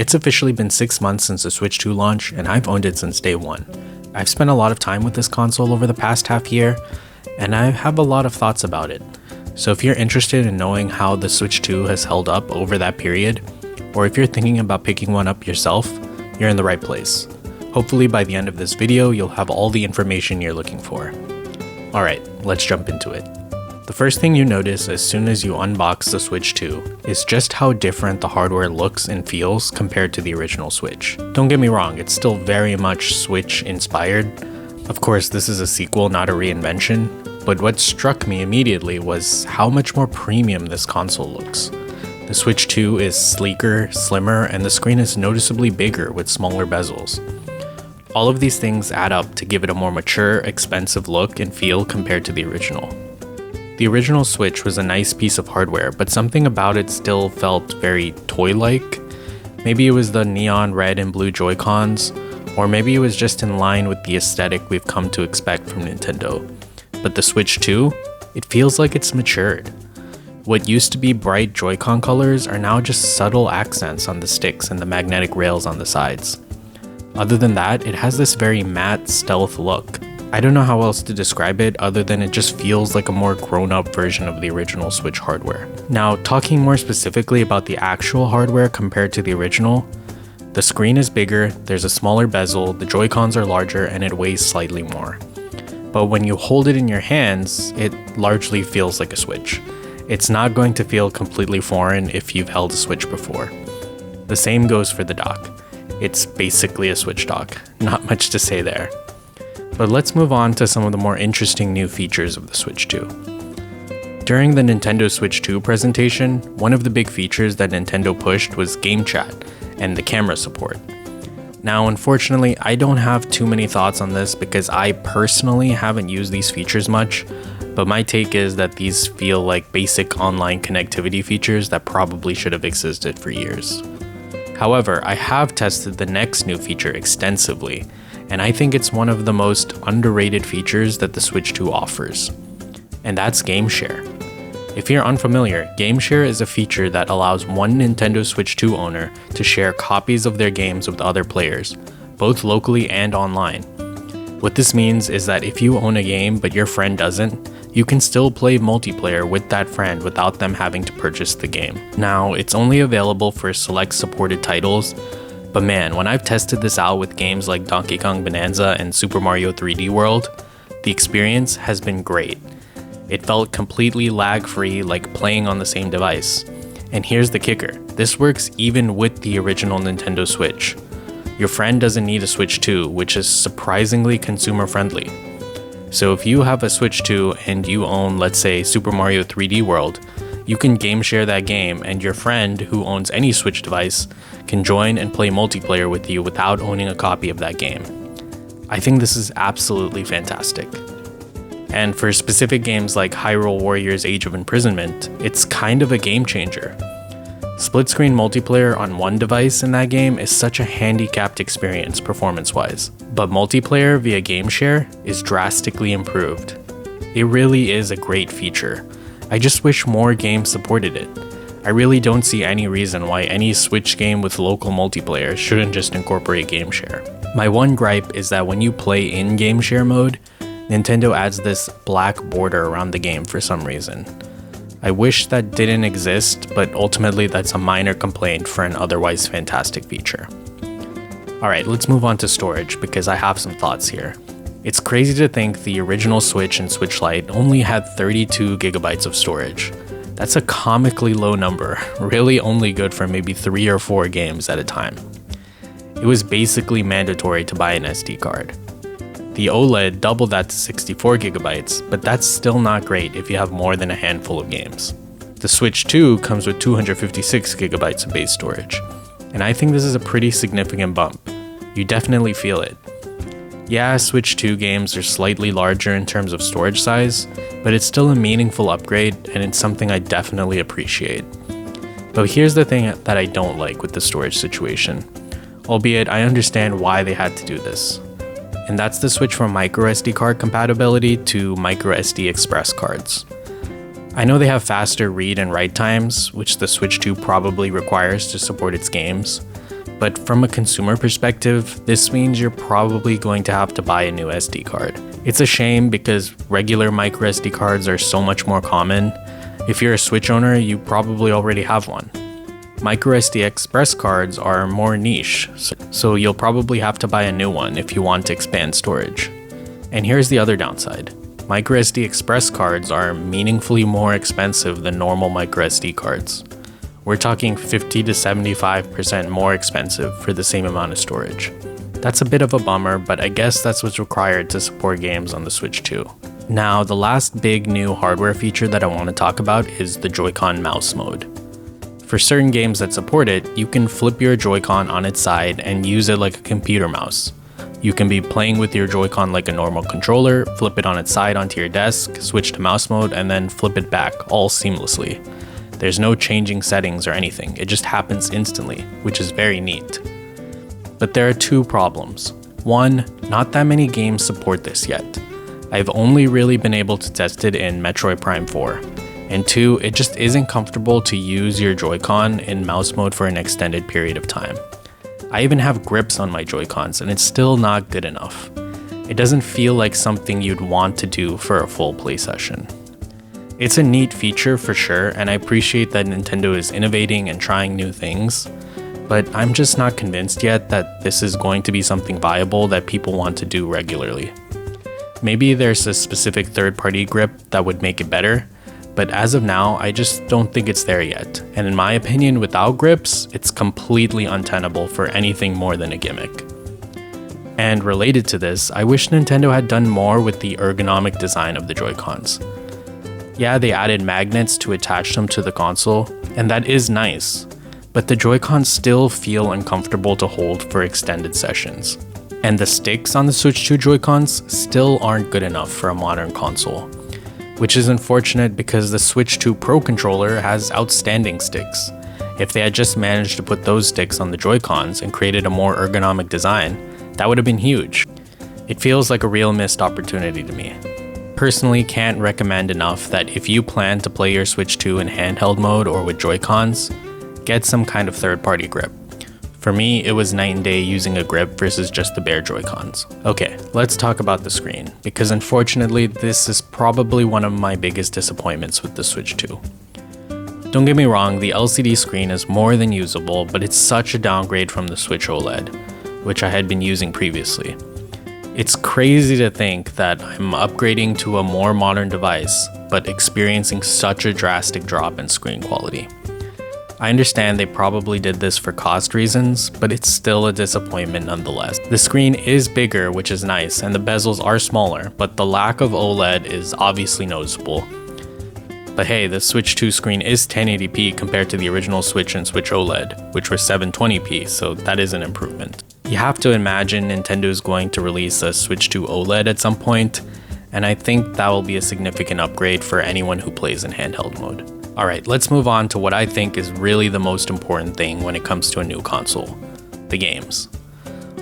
It's officially been 6 months since the Switch 2 launch, and I've owned it since day one. I've spent a lot of time with this console over the past half year, and I have a lot of thoughts about it. So if you're interested in knowing how the Switch 2 has held up over that period, or if you're thinking about picking one up yourself, you're in the right place. Hopefully by the end of this video, you'll have all the information you're looking for. Alright, let's jump into it. The first thing you notice as soon as you unbox the Switch 2 is just how different the hardware looks and feels compared to the original Switch. Don't get me wrong, it's still very much Switch inspired. Of course, this is a sequel, not a reinvention, but what struck me immediately was how much more premium this console looks. The Switch 2 is sleeker, slimmer, and the screen is noticeably bigger with smaller bezels. All of these things add up to give it a more mature, expensive look and feel compared to the original. The original Switch was a nice piece of hardware, but something about it still felt very toy-like. Maybe it was the neon red and blue Joy-Cons, or maybe it was just in line with the aesthetic we've come to expect from Nintendo. But the Switch 2, it feels like it's matured. What used to be bright Joy-Con colors are now just subtle accents on the sticks and the magnetic rails on the sides. Other than that, it has this very matte stealth look. I don't know how else to describe it other than it just feels like a more grown-up version of the original Switch hardware. Now, talking more specifically about the actual hardware compared to the original, the screen is bigger, there's a smaller bezel, the Joy-Cons are larger, and it weighs slightly more. But when you hold it in your hands, it largely feels like a Switch. It's not going to feel completely foreign if you've held a Switch before. The same goes for the dock. It's basically a Switch dock, not much to say there. But let's move on to some of the more interesting new features of the Switch 2. During the Nintendo Switch 2 presentation, one of the big features that Nintendo pushed was Game Chat and the camera support. Now, unfortunately, I don't have too many thoughts on this because I personally haven't used these features much, but my take is that these feel like basic online connectivity features that probably should have existed for years. However, I have tested the next new feature extensively, and I think it's one of the most underrated features that the Switch 2 offers, and that's Game Share. If you're unfamiliar, Game Share is a feature that allows one Nintendo Switch 2 owner to share copies of their games with other players, both locally and online. What this means is that if you own a game but your friend doesn't, you can still play multiplayer with that friend without them having to purchase the game. Now, it's only available for select supported titles, but man, when I've tested this out with games like Donkey Kong Bonanza and Super Mario 3D World, the experience has been great. It felt completely lag-free, like playing on the same device. And here's the kicker, this works even with the original Nintendo Switch. Your friend doesn't need a Switch 2, which is surprisingly consumer-friendly. So if you have a Switch 2 and you own, let's say, Super Mario 3D World, you can game share that game, and your friend who owns any Switch device can join and play multiplayer with you without owning a copy of that game. I think this is absolutely fantastic. And for specific games like Hyrule Warriors Age of Imprisonment, it's kind of a game changer. Split-screen multiplayer on one device in that game is such a handicapped experience performance-wise, but multiplayer via game share is drastically improved. It really is a great feature. I just wish more games supported it. I really don't see any reason why any Switch game with local multiplayer shouldn't just incorporate game share. My one gripe is that when you play in game share mode, Nintendo adds this black border around the game for some reason. I wish that didn't exist, but ultimately that's a minor complaint for an otherwise fantastic feature. Alright, let's move on to storage because I have some thoughts here. It's crazy to think the original Switch and Switch Lite only had 32 gigabytes of storage. That's a comically low number, really only good for maybe 3 or 4 games at a time. It was basically mandatory to buy an SD card. The OLED doubled that to 64 gigabytes, but that's still not great if you have more than a handful of games. The Switch 2 comes with 256 gigabytes of base storage, and I think this is a pretty significant bump. You definitely feel it. Yeah, Switch 2 games are slightly larger in terms of storage size, but it's still a meaningful upgrade, and it's something I definitely appreciate. But here's the thing that I don't like with the storage situation, albeit I understand why they had to do this. And that's the switch from microSD card compatibility to microSD Express cards. I know they have faster read and write times, which the Switch 2 probably requires to support its games, But from a consumer perspective, this means you're probably going to have to buy a new SD card. It's a shame because regular micro SD cards are so much more common. If you're a Switch owner, you probably already have one. Micro SD Express cards are more niche, so you'll probably have to buy a new one if you want to expand storage. And here's the other downside. Micro SD Express cards are meaningfully more expensive than normal micro SD cards. We're talking 50 to 75% more expensive for the same amount of storage. That's a bit of a bummer, but I guess that's what's required to support games on the Switch 2. Now, the last big new hardware feature that I want to talk about is the Joy-Con mouse mode. For certain games that support it, you can flip your Joy-Con on its side and use it like a computer mouse. You can be playing with your Joy-Con like a normal controller, flip it on its side onto your desk, switch to mouse mode, and then flip it back, all seamlessly. There's no changing settings or anything, it just happens instantly, which is very neat. But there are two problems. One, not that many games support this yet. I've only really been able to test it in Metroid Prime 4. And two, it just isn't comfortable to use your Joy-Con in mouse mode for an extended period of time. I even have grips on my Joy-Cons and it's still not good enough. It doesn't feel like something you'd want to do for a full play session. It's a neat feature for sure, and I appreciate that Nintendo is innovating and trying new things, but I'm just not convinced yet that this is going to be something viable that people want to do regularly. Maybe there's a specific third-party grip that would make it better, but as of now, I just don't think it's there yet, and in my opinion, without grips, it's completely untenable for anything more than a gimmick. And related to this, I wish Nintendo had done more with the ergonomic design of the Joy-Cons. Yeah, they added magnets to attach them to the console, and that is nice, but the Joy-Cons still feel uncomfortable to hold for extended sessions. And the sticks on the Switch 2 Joy-Cons still aren't good enough for a modern console, which is unfortunate because the Switch 2 Pro controller has outstanding sticks. If they had just managed to put those sticks on the Joy-Cons and created a more ergonomic design, that would have been huge. It feels like a real missed opportunity to me. Personally, can't recommend enough that if you plan to play your Switch 2 in handheld mode or with Joy-Cons, get some kind of third-party grip. For me, it was night and day using a grip versus just the bare Joy-Cons. Okay, let's talk about the screen, because unfortunately this is probably one of my biggest disappointments with the Switch 2. Don't get me wrong, the LCD screen is more than usable, but it's such a downgrade from the Switch OLED, which I had been using previously. It's crazy to think that I'm upgrading to a more modern device, but experiencing such a drastic drop in screen quality. I understand they probably did this for cost reasons, but it's still a disappointment nonetheless. The screen is bigger, which is nice, and the bezels are smaller, but the lack of OLED is obviously noticeable. But hey, the Switch 2 screen is 1080p compared to the original Switch and Switch OLED, which were 720p, so that is an improvement. You have to imagine Nintendo is going to release a Switch 2 OLED at some point, and I think that will be a significant upgrade for anyone who plays in handheld mode. Alright, let's move on to what I think is really the most important thing when it comes to a new console: the games.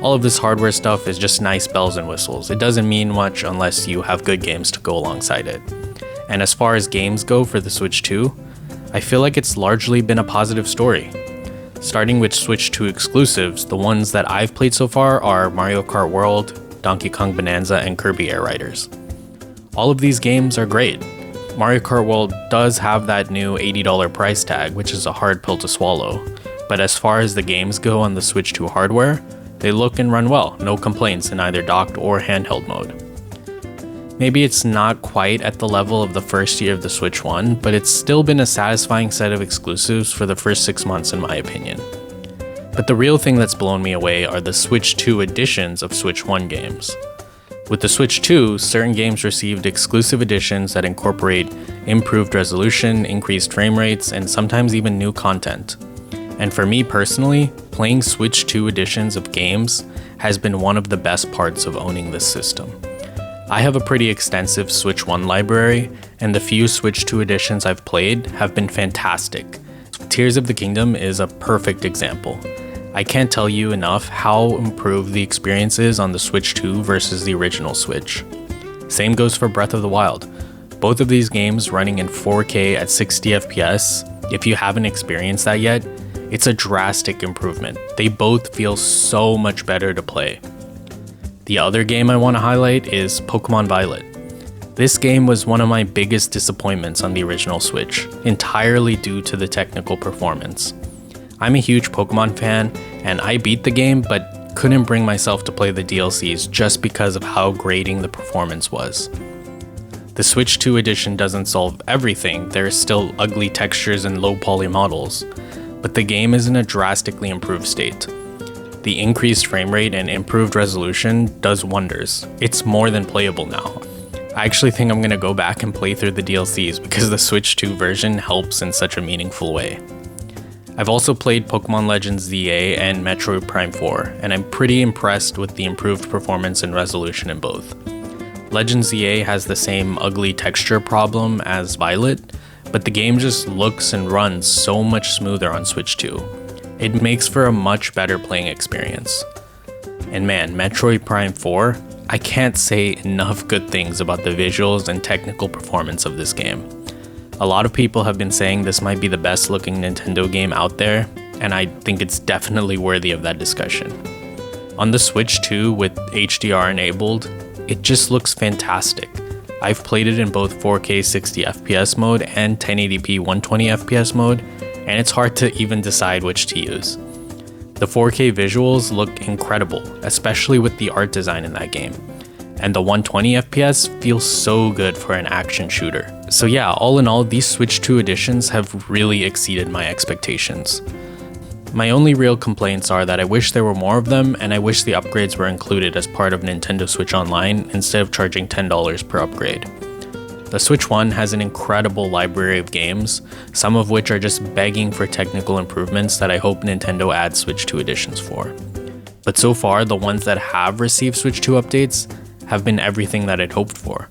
All of this hardware stuff is just nice bells and whistles. It doesn't mean much unless you have good games to go alongside it. And as far as games go for the Switch 2, I feel like it's largely been a positive story. Starting with Switch 2 exclusives, the ones that I've played so far are Mario Kart World, Donkey Kong Bonanza, and Kirby Air Riders. All of these games are great. Mario Kart World does have that new $80 price tag, which is a hard pill to swallow, but as far as the games go on the Switch 2 hardware, they look and run well, no complaints in either docked or handheld mode. Maybe it's not quite at the level of the first year of the Switch 1, but it's still been a satisfying set of exclusives for the first 6 months in my opinion. But the real thing that's blown me away are the Switch 2 editions of Switch 1 games. With the Switch 2, certain games received exclusive editions that incorporate improved resolution, increased frame rates, and sometimes even new content. And for me personally, playing Switch 2 editions of games has been one of the best parts of owning this system. I have a pretty extensive Switch 1 library, and the few Switch 2 editions I've played have been fantastic. Tears of the Kingdom is a perfect example. I can't tell you enough how improved the experience is on the Switch 2 versus the original Switch. Same goes for Breath of the Wild. Both of these games running in 4K at 60 FPS, if you haven't experienced that yet, It's a drastic improvement. They both feel so much better to play. The other game I want to highlight is Pokemon Violet. This game was one of my biggest disappointments on the original Switch, entirely due to the technical performance. I'm a huge Pokemon fan, and I beat the game but couldn't bring myself to play the DLCs just because of how grating the performance was. The Switch 2 edition doesn't solve everything, there are still ugly textures and low poly models, but the game is in a drastically improved state. The increased frame rate and improved resolution does wonders. It's more than playable now. I actually think I'm gonna go back and play through the DLCs because the Switch 2 version helps in such a meaningful way. I've also played Pokemon Legends ZA and Metroid Prime 4, and I'm pretty impressed with the improved performance and resolution in both. Legends ZA has the same ugly texture problem as Violet, but the game just looks and runs so much smoother on Switch 2. It makes for a much better playing experience. And man, Metroid Prime 4, I can't say enough good things about the visuals and technical performance of this game. A lot of people have been saying this might be the best looking Nintendo game out there, and I think it's definitely worthy of that discussion. On the Switch 2 with HDR enabled, it just looks fantastic. I've played it in both 4K 60fps mode and 1080p 120fps mode, and it's hard to even decide which to use. The 4K visuals look incredible, especially with the art design in that game. And the 120fps feels so good for an action shooter. So yeah, all in all, these Switch 2 editions have really exceeded my expectations. My only real complaints are that I wish there were more of them, and I wish the upgrades were included as part of Nintendo Switch Online instead of charging $10 per upgrade. The Switch 1 has an incredible library of games, some of which are just begging for technical improvements that I hope Nintendo adds Switch 2 editions for. But so far, the ones that have received Switch 2 updates have been everything that I'd hoped for.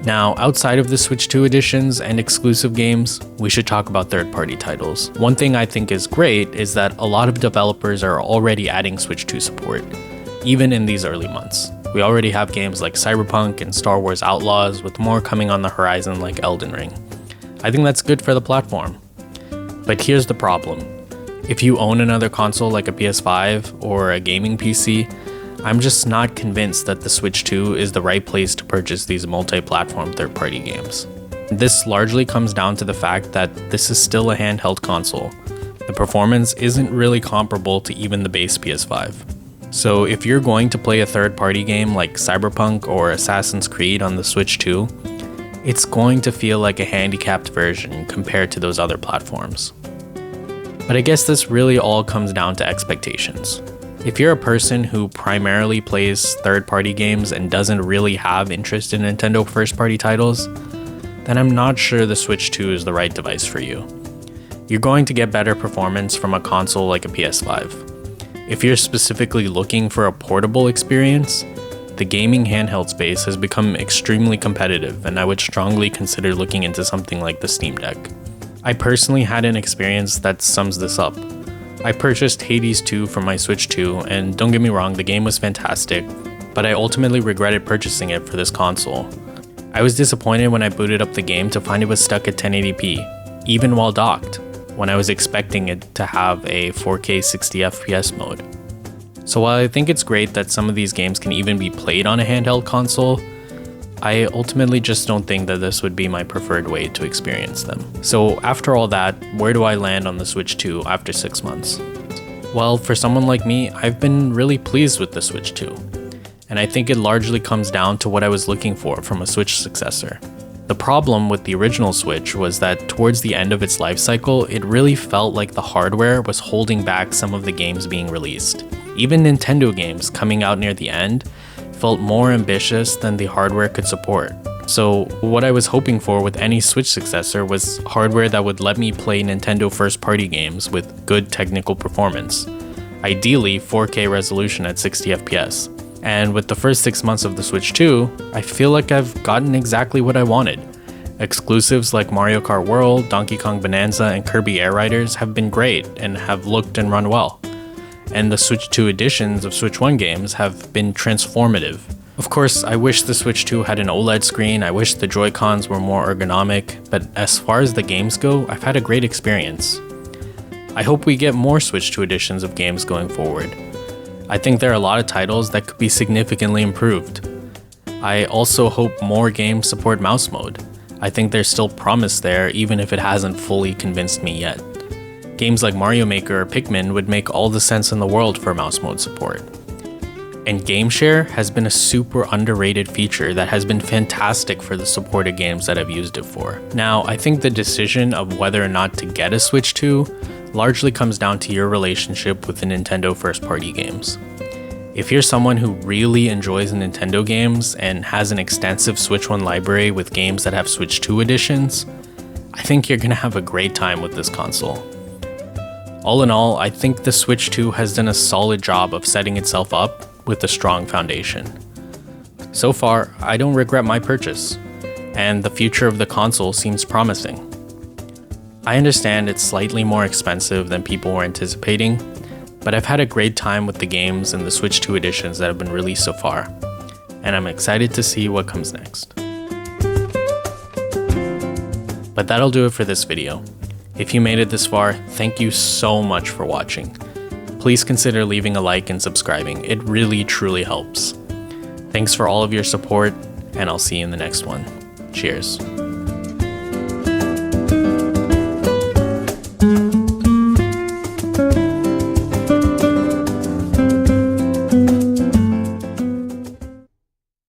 Now, outside of the Switch 2 editions and exclusive games, we should talk about third-party titles. One thing I think is great is that a lot of developers are already adding Switch 2 support, even in these early months. We already have games like Cyberpunk and Star Wars Outlaws, with more coming on the horizon like Elden Ring. I think that's good for the platform. But here's the problem. If you own another console like a PS5 or a gaming PC, I'm just not convinced that the Switch 2 is the right place to purchase these multi-platform third-party games. This largely comes down to the fact that this is still a handheld console. The performance isn't really comparable to even the base PS5. So if you're going to play a third-party game like Cyberpunk or Assassin's Creed on the Switch 2, it's going to feel like a handicapped version compared to those other platforms. But I guess this really all comes down to expectations. If you're a person who primarily plays third-party games and doesn't really have interest in Nintendo first-party titles, then I'm not sure the Switch 2 is the right device for you. You're going to get better performance from a console like a PS5. If you're specifically looking for a portable experience, the gaming handheld space has become extremely competitive, and I would strongly consider looking into something like the Steam Deck. I personally had an experience that sums this up. I purchased Hades 2 for my Switch 2, and don't get me wrong, the game was fantastic, but I ultimately regretted purchasing it for this console. I was disappointed when I booted up the game to find it was stuck at 1080p, even while docked, when I was expecting it to have a 4K 60fps mode. So while I think it's great that some of these games can even be played on a handheld console, I ultimately just don't think that this would be my preferred way to experience them. So after all that, where do I land on the Switch 2 after 6 months? Well, for someone like me, I've been really pleased with the Switch 2. And I think it largely comes down to what I was looking for from a Switch successor. The problem with the original Switch was that towards the end of its life cycle, it really felt like the hardware was holding back some of the games being released. Even Nintendo games coming out near the end felt more ambitious than the hardware could support. So what I was hoping for with any Switch successor was hardware that would let me play Nintendo first-party games with good technical performance. Ideally 4K resolution at 60fps. And with the first 6 months of the Switch 2, I feel like I've gotten exactly what I wanted. Exclusives like Mario Kart World, Donkey Kong Bonanza, and Kirby Air Riders have been great and have looked and run well. And the Switch 2 editions of Switch 1 games have been transformative. Of course, I wish the Switch 2 had an OLED screen, I wish the Joy-Cons were more ergonomic, but as far as the games go, I've had a great experience. I hope we get more Switch 2 editions of games going forward. I think there are a lot of titles that could be significantly improved. I also hope more games support mouse mode. I think there's still promise there even if it hasn't fully convinced me yet. Games like Mario Maker or Pikmin would make all the sense in the world for mouse mode support. And GameShare has been a super underrated feature that has been fantastic for the supported games that I've used it for. Now, I think the decision of whether or not to get a Switch 2 largely comes down to your relationship with the Nintendo first-party games. If you're someone who really enjoys Nintendo games and has an extensive Switch 1 library with games that have Switch 2 editions, I think you're gonna have a great time with this console. All in all, I think the Switch 2 has done a solid job of setting itself up with a strong foundation. So far, I don't regret my purchase, and the future of the console seems promising. I understand it's slightly more expensive than people were anticipating, but I've had a great time with the games and the Switch 2 editions that have been released so far, and I'm excited to see what comes next. But that'll do it for this video. If you made it this far, thank you so much for watching. Please consider leaving a like and subscribing, it really truly helps. Thanks for all of your support, and I'll see you in the next one. Cheers.